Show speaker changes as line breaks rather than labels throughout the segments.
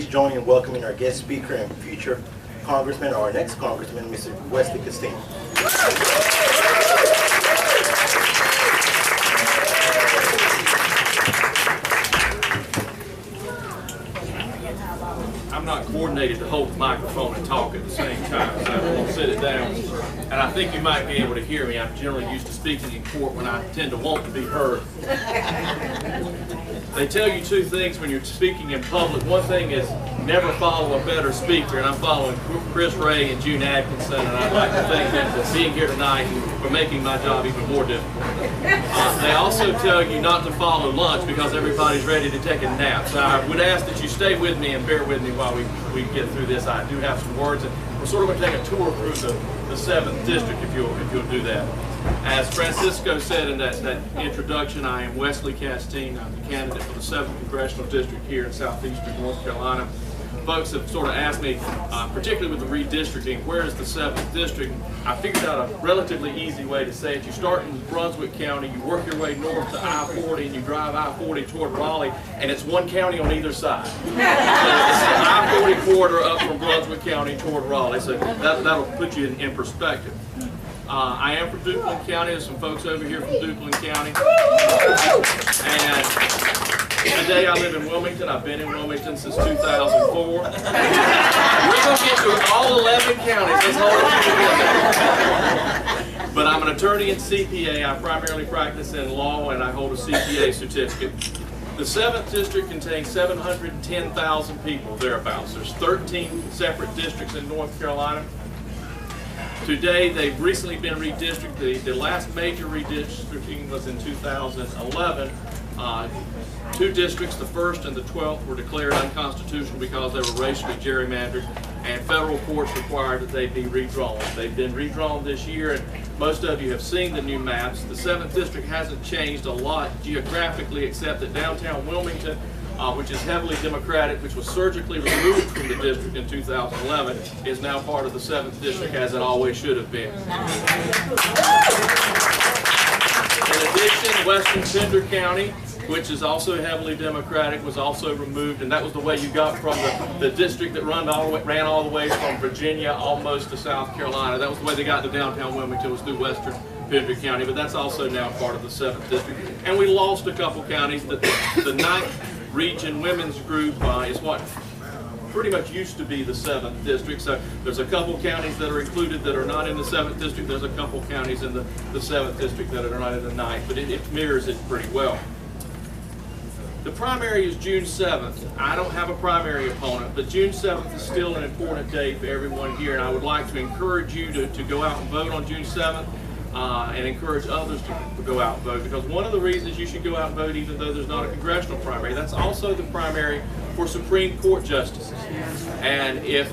join in welcoming our guest speaker and future Congressman, or our next Congressman, Mr. Wesley Casteen.
I'm not coordinated to hold the microphone and talk at the same time, so I'm going to sit it down. And I think you might be able to hear me. I'm generally used to speaking in court when I tend to want to be heard. They tell you two things when you're speaking in public. One thing is never follow a better speaker, and I'm following Chris Ray and June Atkinson, and I'd like to thank them for being here tonight and for making my job even more difficult. They also tell you not to follow lunch because everybody's ready to take a nap. So I would ask that you stay with me and bear with me while we get through this. I do have some words, and we're sort of going to take a tour through the 7th District if you'll do that. As Francisco said in that introduction, I am Wesley Casteen. I'm the candidate for the 7th Congressional District here in southeastern North Carolina. Folks have sort of asked me, particularly with the redistricting, where is the 7th District? I figured out a relatively easy way to say it. You start in Brunswick County, you work your way north to I-40, and you drive I-40 toward Raleigh, and it's one county on either side. So it's the I-40 corridor up from Brunswick County toward Raleigh, so that'll put you in perspective. I am from Duplin County. There's some folks over here from Duplin County. And today I live in Wilmington. I've been in Wilmington since 2004. We're going to get through all 11 counties. Let's hold it. But I'm an attorney and CPA. I primarily practice in law, and I hold a CPA certificate. The 7th District contains 710,000 people, thereabouts. There's 13 separate districts in North Carolina. Today, they've recently been redistricted. The last major redistricting was in 2011. Two districts, the 1st and the 12th, were declared unconstitutional because they were racially gerrymandered, and federal courts required that they be redrawn. They've been redrawn this year, and most of you have seen the new maps. The 7th District hasn't changed a lot geographically, except that downtown Wilmington, which is heavily Democratic, which was surgically removed from the district in 2011, is now part of the 7th District, as it always should have been. In addition, Western Pender County, which is also heavily Democratic, was also removed, and that was the way you got from the district that ran all the way from Virginia almost to South Carolina. That was the way they got to downtown Wilmington, was through Western Pender County, but that's also now part of the 7th District. And we lost a couple counties. The 9th Region Women's Group is what pretty much used to be the 7th District. So there's a couple counties that are included that are not in the 7th District. There's a couple counties in the 7th District that are not in the 9th, but it mirrors it pretty well. The primary is June 7th. I don't have a primary opponent, but June 7th is still an important day for everyone here, and I would like to encourage you to go out and vote on June 7th. And encourage others to go out and vote, because one of the reasons you should go out and vote, even though there's not a congressional primary, that's also the primary for Supreme Court justices. And if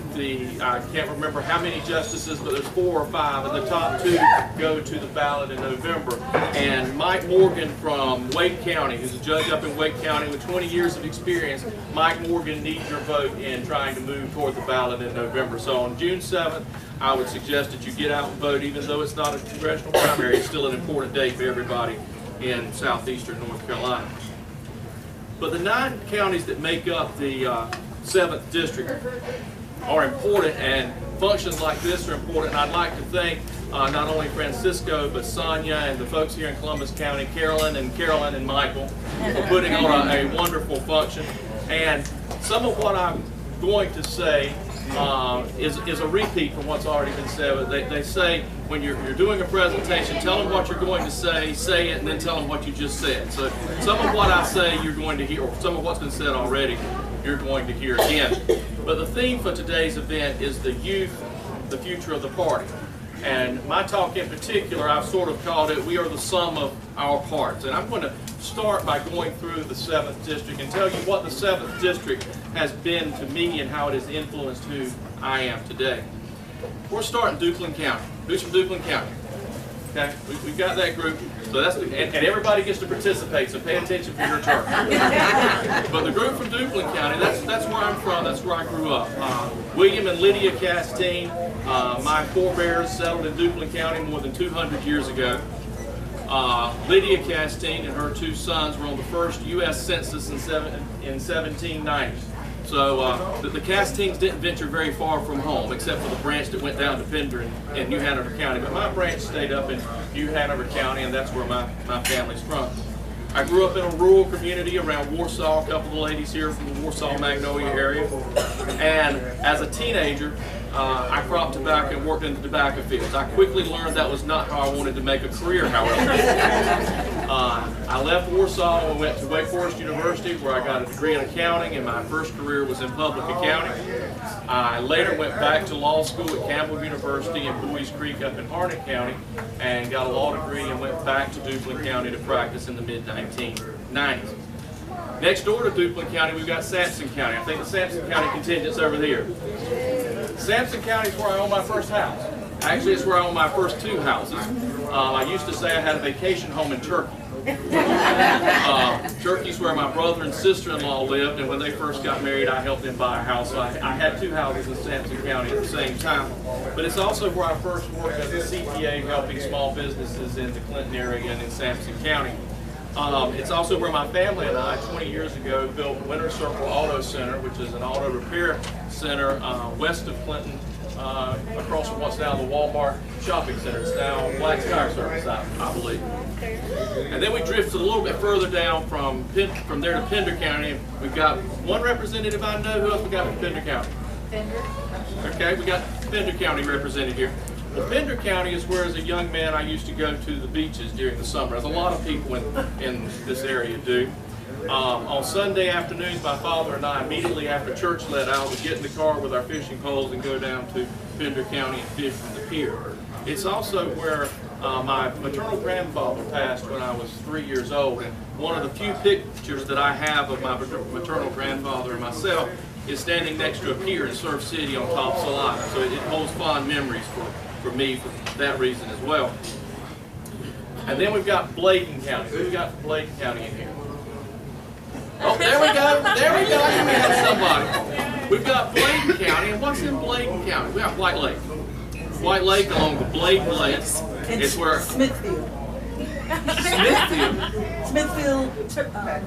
I can't remember how many justices, but there's 4 or 5, and the top 2 go to the ballot in November. And Mike Morgan from Wake County, who's a judge up in Wake County with 20 years of experience, Mike Morgan needs your vote in trying to move toward the ballot in November. So on June 7th, I would suggest that you get out and vote, even though it's not a congressional primary. It's still an important day for everybody in southeastern North Carolina. But the 9 counties that make up the 7th District are important, and functions like this are important. And I'd like to thank not only Francisco, but Sonia and the folks here in Columbus County, Carolyn and Michael, for putting on a wonderful function. And some of what I'm going to say is a repeat from what's already been said. They say when you're doing a presentation, tell them what you're going to say it, and then tell them what you just said. So some of what I say you're going to hear, or some of what's been said already, you're going to hear again. But the theme for today's event is the youth, the future of the party. And my talk in particular, I've sort of called it, we are the sum of our parts. And I'm going to start by going through the 7th District and tell you what the 7th District has been to me and how it has influenced who I am today. We're starting Duplin County. Who's from Duplin County? Okay, we've got that group. So that's and everybody gets to participate, so pay attention for your turn. But the group from Duplin County, that's where I'm from, that's where I grew up. William and Lydia Casteen, my forebears settled in Duplin County more than 200 years ago. Lydia Casteen and her 2 sons were on the first U.S. Census in 1790. So the Casteens didn't venture very far from home, except for the branch that went down to Pender in New Hanover County. But my branch stayed up in New Hanover County, and that's where my family's from. I grew up in a rural community around Warsaw, a couple of the ladies here from the Warsaw, Magnolia area. And as a teenager, I cropped tobacco and worked in the tobacco fields. I quickly learned that was not how I wanted to make a career, however. I left Warsaw and went to Wake Forest University, where I got a degree in accounting, and my first career was in public accounting. I later went back to law school at Campbell University in Boys Creek up in Harnett County and got a law degree and went back to Duplin County to practice in the mid-1990s. Next door to Duplin County, we've got Sampson County. I think the Sampson County contingent's over there. Sampson County is where I own my first house. Actually, it's where I own my first two houses. I used to say I had a vacation home in Turkey. Turkey's where my brother and sister-in-law lived, and when they first got married, I helped them buy a house. So I had two houses in Sampson County at the same time. But it's also where I first worked as a CPA, helping small businesses in the Clinton area and in Sampson County. It's also where my family and I, 20 years ago, built Winter Circle Auto Center, which is an auto repair center west of Clinton, across from what's now the Walmart shopping center. It's now Black's Tire Service, I believe. And then we drifted a little bit further down from there to Pender County. We've got one representative I know. Who else we got from Pender County? Pender. Okay, we got Pender County represented here. Well, Pender County is where, as a young man, I used to go to the beaches during the summer, as a lot of people in this area do. On Sunday afternoons, my father and I, immediately after church let out, would get in the car with our fishing poles and go down to Pender County and fish from the pier. It's also where my maternal grandfather passed when I was 3 years old, and one of the few pictures that I have of my maternal grandfather and myself is standing next to a pier in Surf City on Topsail Island. So it holds fond memories for me for that reason as well. And then we've got Bladen County. Who we got from Bladen County in here? Oh, there we go. There we go. We had somebody. We've got Bladen County, and what's in Bladen County? We got White Lake. White Lake along the Bladen Lake. It's where
Smithfield. Smithfield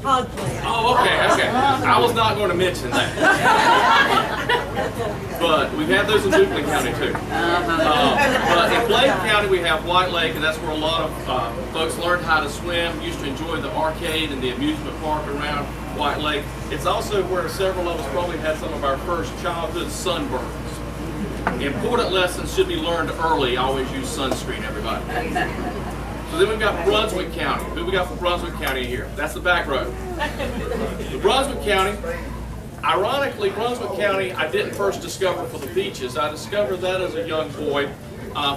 hog plant.
Oh, okay. I was not going to mention that. But we've had those in Duplin County too. But in Bladen County we have White Lake, and that's where a lot of folks learned how to swim, used to enjoy the arcade and the amusement park around White Lake. It's also where several of us probably had some of our first childhood sunburns. Important lessons should be learned early. Always use sunscreen, everybody. So then we've got Brunswick County. Who we got from Brunswick County here? That's the back row. The Brunswick County, ironically, Brunswick County I didn't first discover for the beaches. I discovered that as a young boy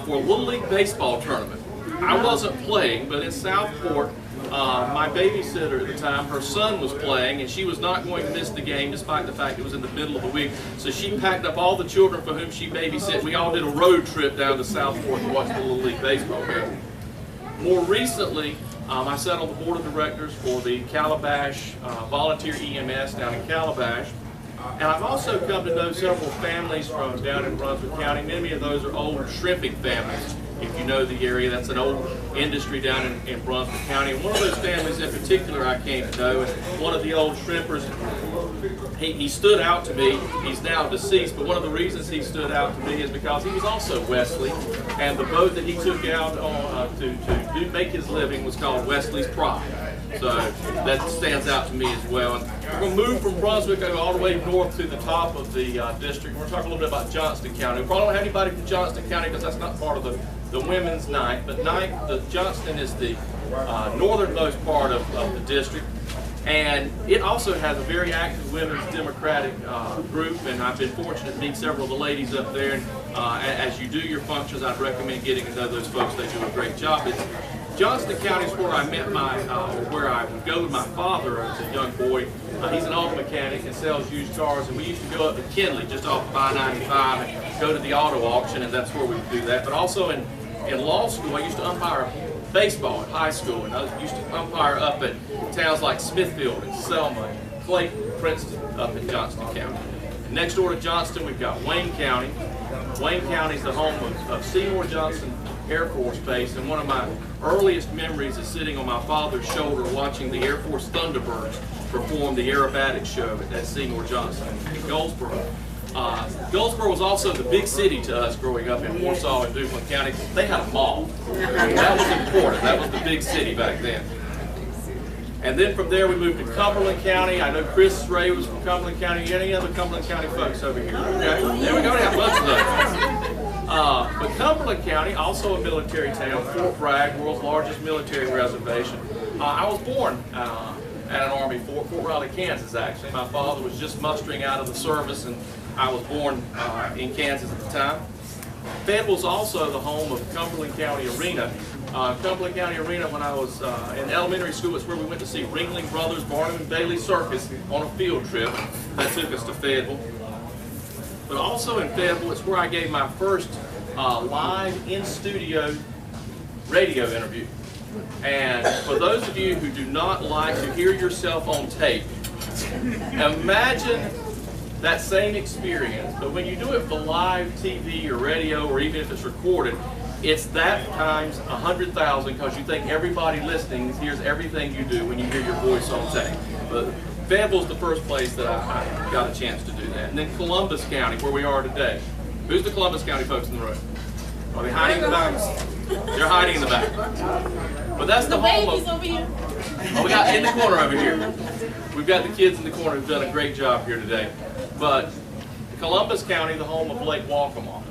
for a Little League baseball tournament. I wasn't playing, but in Southport, my babysitter at the time, her son was playing, and she was not going to miss the game despite the fact it was in the middle of the week. So she packed up all the children for whom she babysat. We all did a road trip down to Southport to watch the Little League baseball game. More recently, I sat on the board of directors for the Calabash Volunteer EMS down in Calabash. And I've also come to know several families from down in Brunswick County. Many of those are old shrimping families. If you know the area, that's an old industry down in Brunswick County. And one of those families in particular I came to know, and one of the old shrimpers, he stood out to me. He's now deceased, but one of the reasons he stood out to me is because he was also Wesley, and the boat that he took out on, to make his living was called Wesley's Pride. So that stands out to me as well. And we're going to move from Brunswick all the way north to the top of the district. We're going to talk a little bit about Johnston County. We probably don't have anybody from Johnston County because that's not part of the women's night. But Johnston is the northernmost part of the district. And it also has a very active women's democratic group, and I've been fortunate to meet several of the ladies up there. And as you do your functions, I'd recommend getting to know those folks. They do a great job. Johnston County is where I met where I would go with my father as a young boy. He's an auto mechanic and sells used cars, and we used to go up to Kinley, just off of I-95, and go to the auto auction, and that's where we would do that. But also in law school, I used to umpire baseball at high school, and I used to umpire up at towns like Smithfield and Selma, and Clayton, Princeton, up in Johnston County. And next door to Johnston, we've got Wayne County. Wayne County is the home of Seymour Johnson Air Force Base, and one of my earliest memories is sitting on my father's shoulder watching the Air Force Thunderbirds perform the aerobatic show at Seymour Johnson in Goldsboro. Goldsboro was also the big city to us growing up in Warsaw and Duplin County. They had a mall. That was important. That was the big city back then. And then from there we moved to Cumberland County. I know Chris Ray was from Cumberland County. Any other Cumberland County folks over here? Okay, there we go. We have a bunch of those. But Cumberland County, also a military town, Fort Bragg, world's largest military reservation. I was born at an Army fort, Fort Riley, Kansas, actually. My father was just mustering out of the service, and I was born in Kansas at the time. Fayetteville's also the home of Cumberland County Arena. Cumberland County Arena, when I was in elementary school, is where we went to see Ringling Brothers, Barnum and Bailey Circus on a field trip that took us to Fayetteville. But also in Fayetteville, it's where I gave my first live in-studio radio interview. And for those of you who do not like to hear yourself on tape, imagine that same experience, but when you do it for live TV or radio, or even if it's recorded, it's that times 100,000, because you think everybody listening hears everything you do when you hear your voice on tape. But Fayetteville's the first place that I got a chance to do that. And then Columbus County, where we are today. Who's the Columbus County folks in the room? Are they hiding in the back? They're hiding in the back. But that's the home of...
over here.
Oh, we got in the corner over here. We've got the kids in the corner who've done a great job here today. But Columbus County, the home of Lake Waccamaw.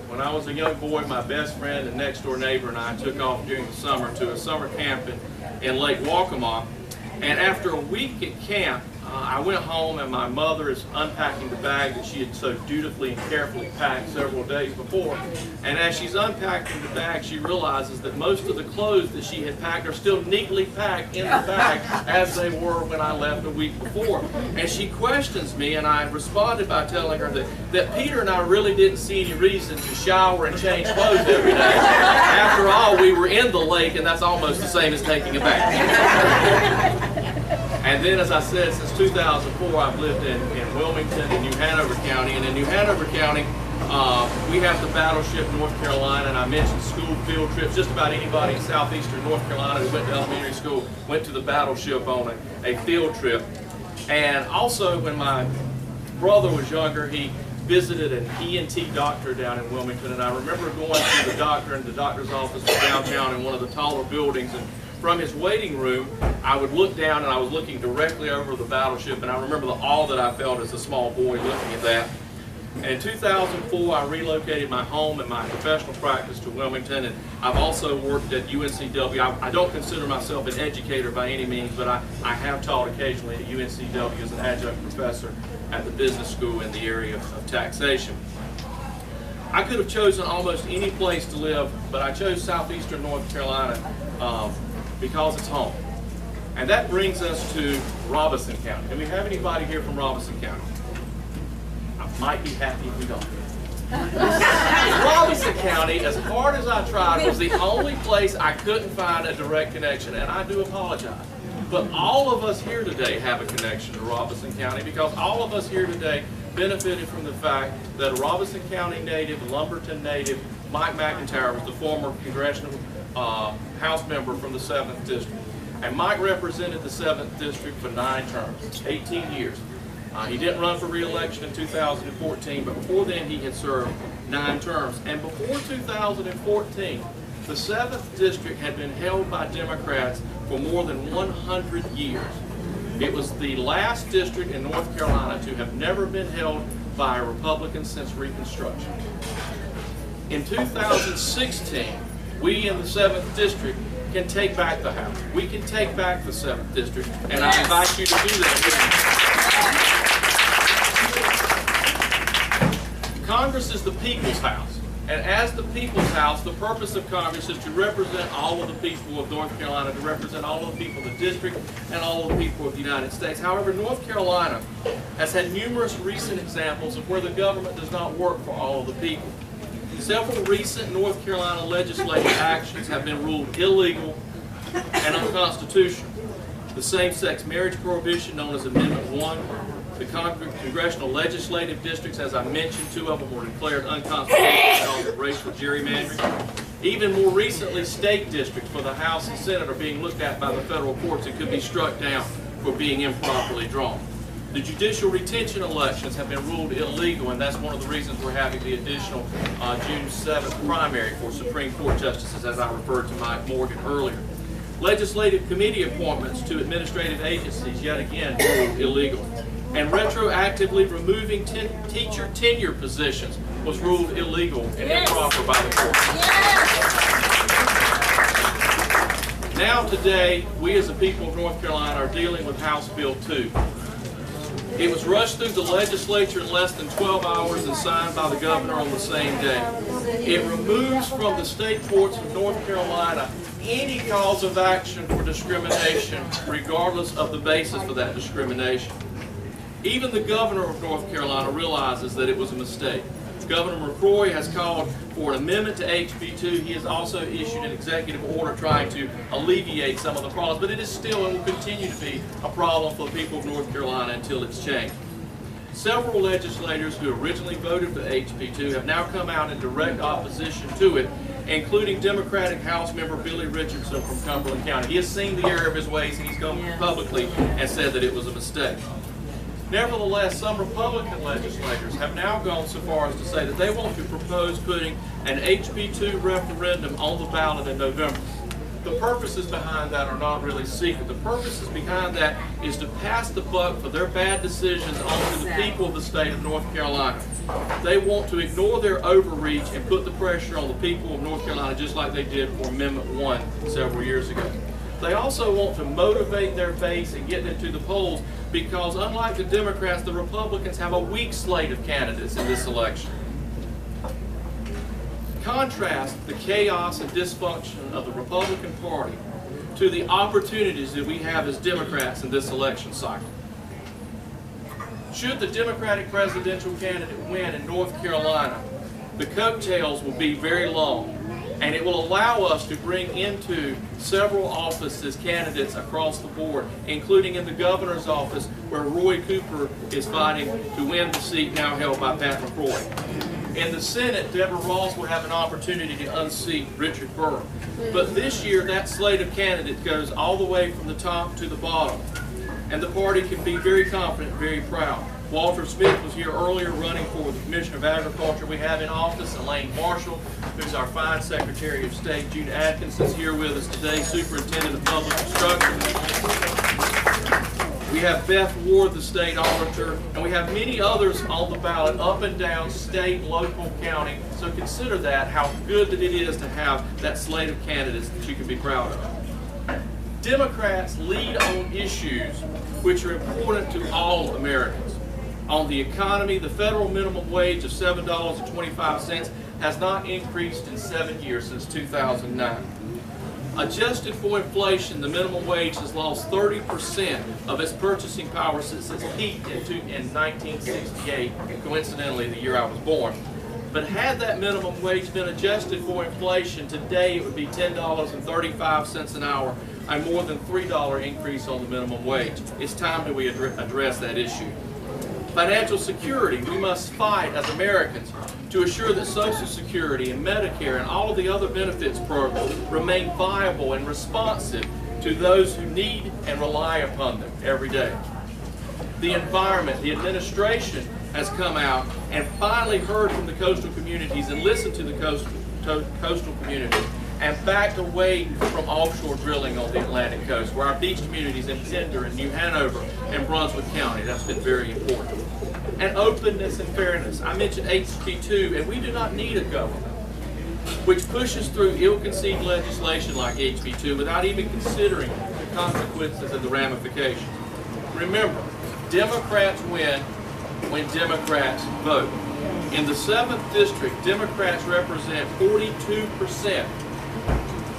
When I was a young boy, my best friend and next door neighbor and I took off during the summer to a summer camp in Lake Waccamaw. And after a week at camp, I went home and my mother is unpacking the bag that she had so dutifully and carefully packed several days before. And as she's unpacking the bag, she realizes that most of the clothes that she had packed are still neatly packed in the bag as they were when I left a week before. And she questions me, and I responded by telling her that Peter and I really didn't see any reason to shower and change clothes every day. After all, we were in the lake, and that's almost the same as taking a bath. And then, as I said, since 2004, I've lived in Wilmington and New Hanover County. And in New Hanover County, we have the Battleship North Carolina. And I mentioned school field trips. Just about anybody in southeastern North Carolina who went to elementary school went to the Battleship on a field trip. And also, when my brother was younger, he visited an ENT doctor down in Wilmington. And I remember going to the doctor, and the doctor's office was downtown in one of the taller buildings. And from his waiting room, I would look down, and I was looking directly over the Battleship, and I remember the awe that I felt as a small boy looking at that. And in 2004, I relocated my home and my professional practice to Wilmington, and I've also worked at UNCW. I don't consider myself an educator by any means, but I have taught occasionally at UNCW as an adjunct professor at the business school in the area of taxation. I could have chosen almost any place to live, but I chose southeastern North Carolina because it's home. And that brings us to Robeson County. Do we have anybody here from Robeson County? I might be happy if we don't. Robeson County, as hard as I tried, was the only place I couldn't find a direct connection, and I do apologize. But all of us here today have a connection to Robeson County, because all of us here today benefited from the fact that a Robeson County native, Lumberton native, Mike McIntyre was the former congressional House member from the 7th District. And Mike represented the 7th District for 9 terms, 18 years. He didn't run for re-election in 2014, but before then he had served 9 terms. And before 2014, the 7th District had been held by Democrats for more than 100 years. It was the last district in North Carolina to have never been held by a Republican since Reconstruction. In 2016, we in the 7th District can take back the House. We can take back the 7th District, and I invite you to do that. Congress is the people's house, and as the people's house, the purpose of Congress is to represent all of the people of North Carolina, to represent all of the people of the district and all of the people of the United States. However, North Carolina has had numerous recent examples of where the government does not work for all of the people. Several recent North Carolina legislative actions have been ruled illegal and unconstitutional. The same-sex marriage prohibition, known as Amendment 1, the congressional legislative districts, as I mentioned, 2 of them were declared unconstitutional because of racial gerrymandering. Even more recently, state districts for the House and Senate are being looked at by the federal courts and could be struck down for being improperly drawn. The judicial retention elections have been ruled illegal, and that's one of the reasons we're having the additional June 7th primary for Supreme Court justices, as I referred to Mike Morgan earlier. Legislative committee appointments to administrative agencies, yet again, ruled illegal. And retroactively removing teacher tenure positions was ruled illegal and improper by the court. Now today, we as the people of North Carolina are dealing with House Bill 2. It was rushed through the legislature in less than 12 hours and signed by the governor on the same day. It removes from the state courts of North Carolina any cause of action for discrimination, regardless of the basis for that discrimination. Even the governor of North Carolina realizes that it was a mistake. Governor McCrory has called for an amendment to HB 2. He has also issued an executive order trying to alleviate some of the problems, but it is still and will continue to be a problem for the people of North Carolina until it's changed. Several legislators who originally voted for HB 2 have now come out in direct opposition to it, including Democratic House member Billy Richardson from Cumberland County. He has seen the error of his ways, and he's come publicly and said that it was a mistake. Nevertheless, some Republican legislators have now gone so far as to say that they want to propose putting an HB 2 referendum on the ballot in November. The purposes behind that are not really secret. The purposes behind that is to pass the buck for their bad decisions onto the people of the state of North Carolina. They want to ignore their overreach and put the pressure on the people of North Carolina just like they did for Amendment 1 several years ago. They also want to motivate their base and get them to the polls because, unlike the Democrats, the Republicans have a weak slate of candidates in this election. Contrast the chaos and dysfunction of the Republican Party to the opportunities that we have as Democrats in this election cycle. Should the Democratic presidential candidate win in North Carolina, the coattails will be very long, and it will allow us to bring into several offices candidates across the board, including in the governor's office where Roy Cooper is fighting to win the seat now held by Pat McCrory. In the Senate, Deborah Ross will have an opportunity to unseat Richard Burr. But this year, that slate of candidates goes all the way from the top to the bottom, and the party can be very confident, very proud. Walter Smith was here earlier running for the Commissioner of Agriculture. We have in office Elaine Marshall, who's our fine Secretary of State. June Atkins is here with us today, Superintendent of Public Instruction. We have Beth Ward, the State Auditor, and we have many others on the ballot up and down, state, local, county. So consider that, how good that it is to have that slate of candidates that you can be proud of. Democrats lead on issues which are important to all Americans. On the economy, the federal minimum wage of $7.25 has not increased in 7 years since 2009. Adjusted for inflation, the minimum wage has lost 30% of its purchasing power since its peak in 1968, coincidentally the year I was born. But had that minimum wage been adjusted for inflation, today it would be $10.35 an hour, a more than $3 increase on the minimum wage. It's time that we address that issue. Financial security, we must fight as Americans to assure that Social Security and Medicare and all of the other benefits programs remain viable and responsive to those who need and rely upon them every day. The environment, the administration has come out and finally heard from the coastal communities and listened to the coastal communities and backed away from offshore drilling on the Atlantic coast, where our beach communities in Pender and New Hanover and Brunswick County, that's been very important. And openness and fairness. I mentioned HB 2, and we do not need a government which pushes through ill-conceived legislation like HB 2 without even considering the consequences and the ramifications. Remember, Democrats win when Democrats vote. In the 7th District, Democrats represent 42%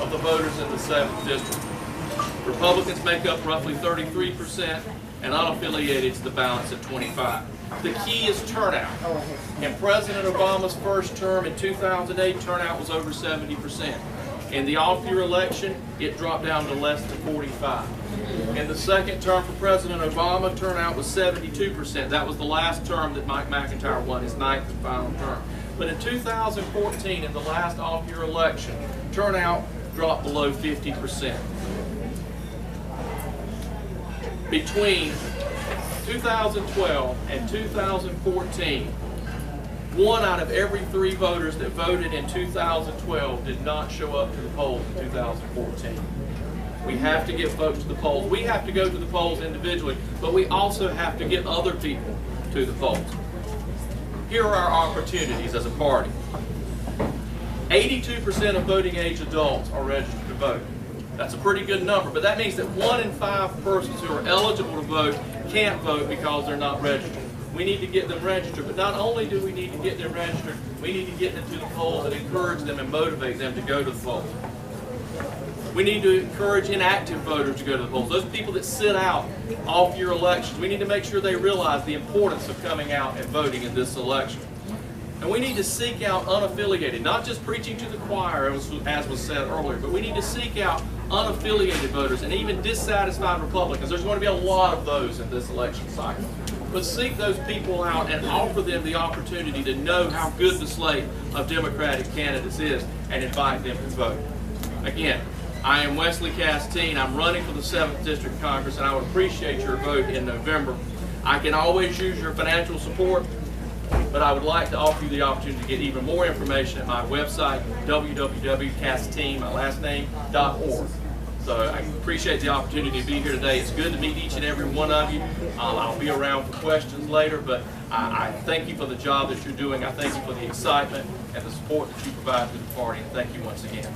of the voters in the 7th District. Republicans make up roughly 33%, and unaffiliateds the balance at 25%. The key is turnout. In President Obama's first term in 2008, turnout was over 70%. In the off-year election, it dropped down to less than 45%. In the second term for President Obama, turnout was 72%. That was the last term that Mike McIntyre won, his 9th and final term. But in 2014, in the last off-year election, turnout dropped below 50%. Between 2012 and 2014, 1 out of every 3 voters that voted in 2012 did not show up to the polls in 2014. We have to get folks to the polls. We have to go to the polls individually, but we also have to get other people to the polls. Here are our opportunities as a party. 82% of voting age adults are registered to vote. That's a pretty good number, but that means that 1 in 5 persons who are eligible to vote can't vote because they're not registered. We need to get them registered, but not only do we need to get them registered, we need to get them to the polls and encourage them and motivate them to go to the polls. We need to encourage inactive voters to go to the polls. Those people that sit out off-year elections, we need to make sure they realize the importance of coming out and voting in this election. And we need to seek out unaffiliated, not just preaching to the choir, as was said earlier, but we need to seek out unaffiliated voters and even dissatisfied Republicans. There's going to be a lot of those in this election cycle. But seek those people out and offer them the opportunity to know how good the slate of Democratic candidates is and invite them to vote. Again, I am Wesley Casteen. I'm running for the 7th District Congress, and I would appreciate your vote in November. I can always use your financial support, but I would like to offer you the opportunity to get even more information at my website, www.casteen.org. So I appreciate the opportunity to be here today. It's good to meet each and every one of you. I'll be around for questions later, but I thank you for the job that you're doing. I thank you for the excitement and the support that you provide to the party, and thank you once again.